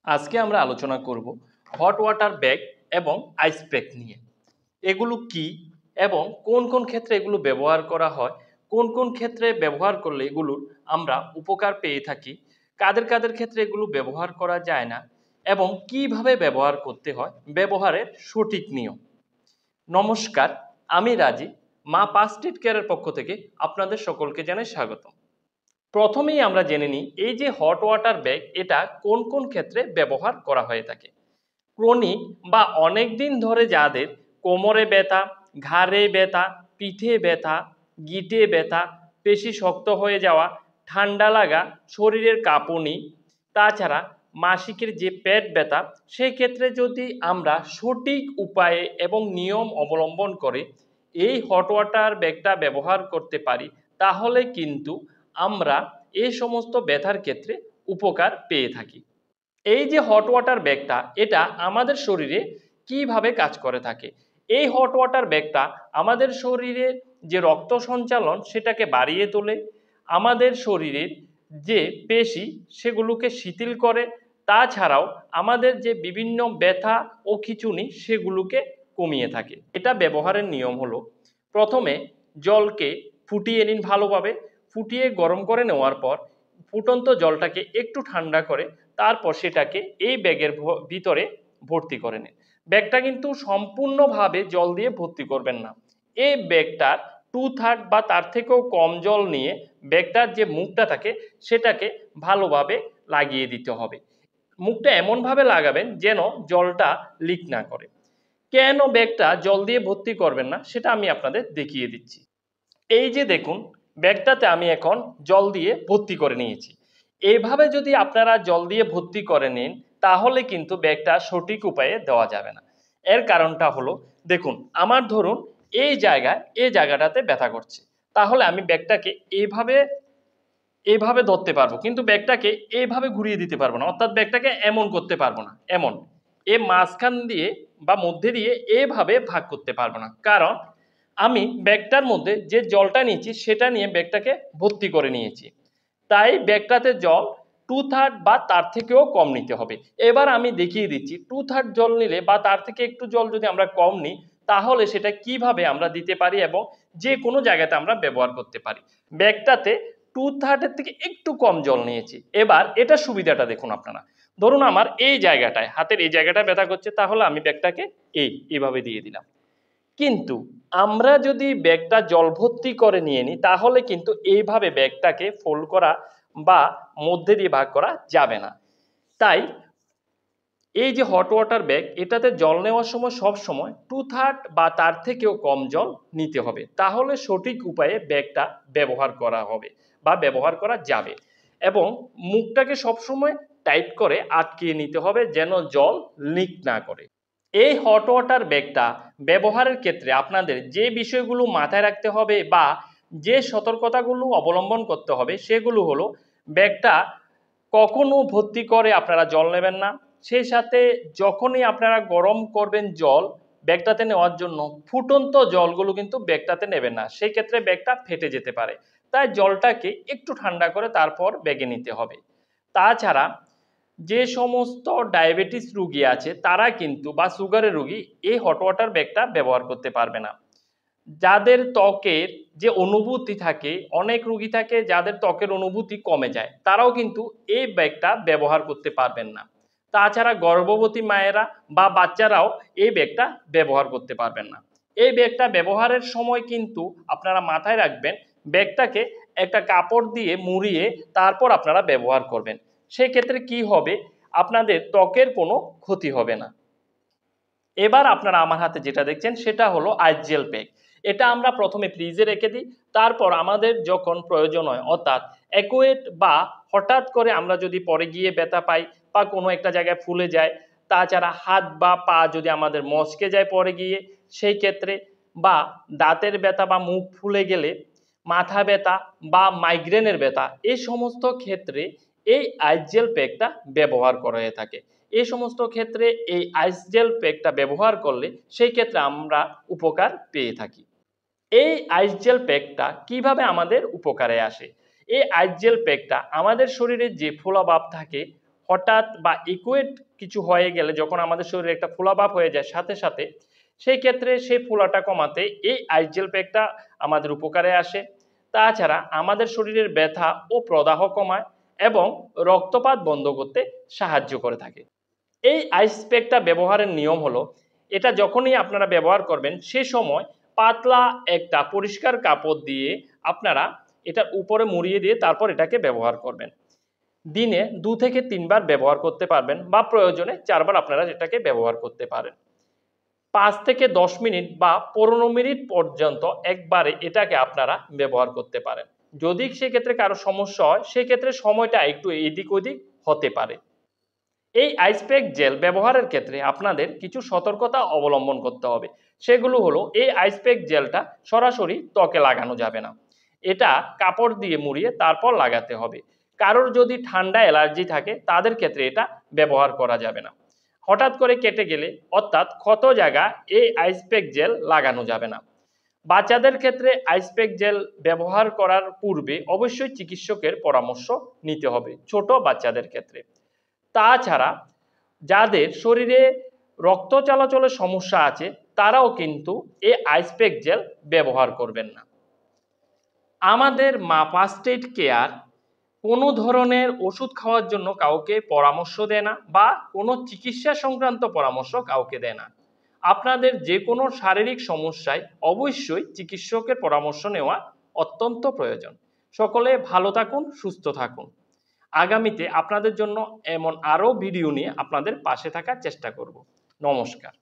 আজকে আমরা আলোচনা করব হট ওয়াটার ব্যাগ এবং আইস প্যাক নিয়ে। এগুলো কি এবং কোন কোন ক্ষেত্রে এগুলো ব্যবহার করা হয়, কোন কোন ক্ষেত্রে ব্যবহার করলে এগুলোর আমরা উপকার পেয়ে থাকি, কাদের কাদের ক্ষেত্রে এগুলো ব্যবহার করা যায় না এবং কিভাবে ব্যবহার করতে হয়, ব্যবহারের সঠিক নিয়ম। নমস্কার, আমি রাজি, মা পাঁচ টেক কেয়ারের পক্ষ থেকে আপনাদের সকলকে জানাই স্বাগত। প্রথমেই আমরা জেনে নিই এই যে হট ওয়াটার ব্যাগ এটা কোন কোন ক্ষেত্রে ব্যবহার করা হয়ে থাকে। ক্রনিক বা অনেক দিন ধরে যাদের কোমরে ব্যথা, ঘাড়ে ব্যথা, পিঠে ব্যথা, গিঁটে ব্যথা, পেশি শক্ত হয়ে যাওয়া, ঠান্ডা লাগা, শরীরের কাঁপুনি, তাছাড়া মাসিকের যে পেট ব্যথা, সেই ক্ষেত্রে যদি আমরা সঠিক উপায়ে এবং নিয়ম অবলম্বন করে এই হট ওয়াটার ব্যাগটা ব্যবহার করতে পারি, তাহলে কিন্তু আমরা এই সমস্ত ব্যথার ক্ষেত্রে উপকার পেয়ে থাকি। এই যে হট ওয়াটার ব্যাগটা এটা আমাদের শরীরে কিভাবে কাজ করে থাকে। এই হট ওয়াটার ব্যাগটা আমাদের শরীরের যে রক্ত সঞ্চালন সেটাকে বাড়িয়ে তোলে, আমাদের শরীরের যে পেশি সেগুলোকে শিথিল করে, তাছাড়াও আমাদের যে বিভিন্ন ব্যথা ও খিঁচুনি সেগুলোকে কমিয়ে থাকে। এটা ব্যবহারের নিয়ম হলো, প্রথমে জলকে ফুটিয়ে নিন ভালোভাবে, ফুটিয়ে গরম করে নেওয়ার পর ফুটন্ত জলটাকে একটু ঠান্ডা করে তারপর সেটাকে এই ব্যাগের ভিতরে ভর্তি করে নিন। ব্যাগটা কিন্তু সম্পূর্ণভাবে জল দিয়ে ভর্তি করবেন না। এই ব্যাগটার 2/3 বা তার থেকেও কম জল নিয়ে ব্যাগটার যে মুখটা থাকে সেটাকে ভালোভাবে লাগিয়ে দিতে হবে। মুখটা এমনভাবে লাগাবেন যেন জলটা লিক না করে। কেন ব্যাগটা জল দিয়ে ভর্তি করবেন না সেটা আমি আপনাদের দেখিয়ে দিচ্ছি। এই যে দেখুন, ব্যাগটাতে আমি এখন জল দিয়ে ভর্তি করে নিয়েছি। এইভাবে যদি আপনারা জল দিয়ে ভর্তি করে নিন তাহলে কিন্তু ব্যাগটা সঠিক উপায়ে দেওয়া যাবে না। এর কারণটা হলো, দেখুন আমার ধরুন এই জায়গাটাতে ব্যথা করছে, তাহলে আমি ব্যাগটাকে এইভাবে ধরতে পারবো, কিন্তু ব্যাগটাকে এইভাবে ঘুরিয়ে দিতে পারবো না, অর্থাৎ ব্যাগটাকে এমন করতে পারবো না, এমন মাঝখান দিয়ে বা মধ্যে দিয়ে এইভাবে ভাগ করতে পারবো না, কারণ আমি ব্যাগটার মধ্যে যে জলটা নিয়েছি সেটা নিয়ে ব্যাগটাকে ভর্তি করে নিয়েছি। তাই ব্যাগটাতে জল 2/3 বা তার থেকেও কম নিতে হবে। এবার আমি দেখিয়ে দিচ্ছি 2/3 জল নিলে বা তার থেকে একটু জল যদি আমরা কম নিই তাহলে সেটা কিভাবে আমরা দিতে পারি এবং যে কোনো জায়গাতে আমরা ব্যবহার করতে পারি। ব্যাগটাতে 2/3 এর থেকে একটু কম জল নিয়েছি। এবার এটা সুবিধাটা দেখুন আপনারা, ধরুন আমার এই জায়গাটায়, হাতের এই জায়গাটায় ব্যথা করছে, তাহলে আমি ব্যাগটাকে এইভাবে দিয়ে দিলাম। কিন্তু আমরা যদি ব্যাগটা জল ভর্তি করে নিয়ে নিই তাহলে কিন্তু এইভাবে ব্যাগটাকে ফোল্ড করা বা মধ্যে দিয়ে ভাগ করা যাবে না। তাই এই যে হট ওয়াটার ব্যাগ এটাতে জল নেওয়ার সময় সব সময় 2/3 বা তার থেকেও কম জল নিতে হবে, তাহলে সঠিক উপায়ে ব্যাগটা ব্যবহার করা হবে বা ব্যবহার করা যাবে। এবং মুখটাকে সবসময় টাইট করে আটকিয়ে নিতে হবে যেন জল লিক না করে। এই হট ওয়াটার ব্যাগটা ব্যবহারের ক্ষেত্রে আপনাদের যে বিষয়গুলো মাথায় রাখতে হবে বা যে সতর্কতাগুলো অবলম্বন করতে হবে সেগুলো হলো, ব্যাগটা কখনো ভর্তি করে আপনারা জল নেবেন না। সেই সাথে যখনই আপনারা গরম করবেন জল ব্যাগটাতে নেওয়ার জন্য, ফুটন্ত জলগুলো কিন্তু ব্যাগটাতে নেবেন না, সেই ক্ষেত্রে ব্যাগটা ফেটে যেতে পারে। তাই জলটাকে একটু ঠান্ডা করে তারপর ব্যাগে নিতে হবে। তাছাড়া যে সমস্ত ডায়াবেটিস রোগী আছে তারা কিন্তু, বা সুগারের রোগী, এই হট ওয়াটার ব্যাগটা ব্যবহার করতে পারবে না। যাদের ত্বকের যে অনুভূতি থাকে, অনেক রোগী থাকে যাদের ত্বকের অনুভূতি কমে যায়, তারাও কিন্তু এই ব্যাগটা ব্যবহার করতে পারবেন না। তাছাড়া গর্ভবতী মায়েরা বা বাচ্চারাও এই ব্যাগটা ব্যবহার করতে পারবেন না। এই ব্যাগটা ব্যবহারের সময় কিন্তু আপনারা মাথায় রাখবেন, ব্যাগটাকে একটা কাপড় দিয়ে মুড়িয়ে তারপর আপনারা ব্যবহার করবেন। সেক্ষেত্রে কি হবে, আপনাদের ত্বকের কোনো ক্ষতি হবে না। এবার আপনারা আমার হাতে যেটা দেখছেন সেটা হলো আইস জেল প্যাক। এটা আমরা প্রথমে ফ্রিজে রেখে দিই, তারপর আমাদের যখন প্রয়োজন হয়, অর্থাৎ অ্যাকুয়েট বা হঠাৎ করে আমরা যদি পরে গিয়ে ব্যথা পাই বা কোনো একটা জায়গায় ফুলে যায়, তাছাড়া হাত বা পা যদি আমাদের মচকে যায় পরে গিয়ে সেই ক্ষেত্রে, বা দাঁতের ব্যথা বা মুখ ফুলে গেলে, মাথা ব্যথা বা মাইগ্রেনের ব্যথা, এই সমস্ত ক্ষেত্রে এই আইস জেল প্যাকটা ব্যবহার করা হয়ে থাকে। এই সমস্ত ক্ষেত্রে এই আইস জেল প্যাকটা ব্যবহার করলে সেই ক্ষেত্রে আমরা উপকার পেয়ে থাকি। এই আইস জেল প্যাকটা কিভাবে আমাদের উপকারে আসে? এই আইস জেল প্যাকটা আমাদের শরীরে যে ফোলাভাব থাকে, হঠাৎ বা ইকুয়েট কিছু হয়ে গেলে, যখন আমাদের শরীরে একটা ফোলাভাব হয়ে যায় সাথে সাথে, সেই ক্ষেত্রে সেই ফোলাটা কমাতে এই আইস জেল প্যাকটা আমাদের উপকারে আসে। তাছাড়া আমাদের শরীরের ব্যথা ও প্রদাহ কমায় এবং রক্তপাত বন্ধ করতে সাহায্য করে থাকে। এই আইস প্যাকটা ব্যবহারের নিয়ম হলো, এটা যখনই আপনারা ব্যবহার করবেন সে সময় পাতলা একটা পরিষ্কার কাপড় দিয়ে আপনারা এটার উপরে মুড়িয়ে দিয়ে তারপর এটাকে ব্যবহার করবেন। দিনে 2 থেকে 3 বার ব্যবহার করতে পারবেন বা প্রয়োজনে 4 বার আপনারা এটাকে ব্যবহার করতে পারেন। 5 থেকে 10 মিনিট বা 15 মিনিট পর্যন্ত একবারে এটাকে আপনারা ব্যবহার করতে পারেন। যদি সেক্ষেত্রে কারো সমস্যা হয় সেক্ষেত্রে সময়টা একটু এদিক ওদিক হতে পারে। এই আইস প্যাক জেল ব্যবহারের ক্ষেত্রে আপনাদের কিছু সতর্কতা অবলম্বন করতে হবে। সেগুলো হলো, এই আইস প্যাক জেলটা সরাসরি ত্বকে লাগানো যাবে না। এটা কাপড় দিয়ে মুড়িয়ে তারপর লাগাতে হবে। কারোর যদি ঠান্ডা অ্যালার্জি থাকে তাদের ক্ষেত্রে এটা ব্যবহার করা যাবে না। হঠাৎ করে কেটে গেলে অর্থাৎ ক্ষত জায়গা এই আইস প্যাক জেল লাগানো যাবে না। বাচ্চাদের ক্ষেত্রে আইস প্যাক জেল ব্যবহার করার পূর্বে অবশ্যই চিকিৎসকের পরামর্শ নিতে হবে ছোট বাচ্চাদের ক্ষেত্রে। তাছাড়া যাদের শরীরে রক্ত চলাচলের সমস্যা আছে তারাও কিন্তু এই আইস প্যাক জেল ব্যবহার করবেন না। আমাদের মা ফার্স্ট এইড কেয়ার কোনো ধরনের ওষুধ খাওয়ার জন্য কাউকে পরামর্শ দেয় না বা কোনো চিকিৎসা সংক্রান্ত পরামর্শ কাউকে দেয় না। আপনাদের যে কোনো শারীরিক সমস্যায় অবশ্যই চিকিৎসকের পরামর্শ নেওয়া অত্যন্ত প্রয়োজন। সকলে ভালো থাকুন, সুস্থ থাকুন। আগামীতে আপনাদের জন্য এমন আরও ভিডিও নিয়ে আপনাদের পাশে থাকার চেষ্টা করব। নমস্কার।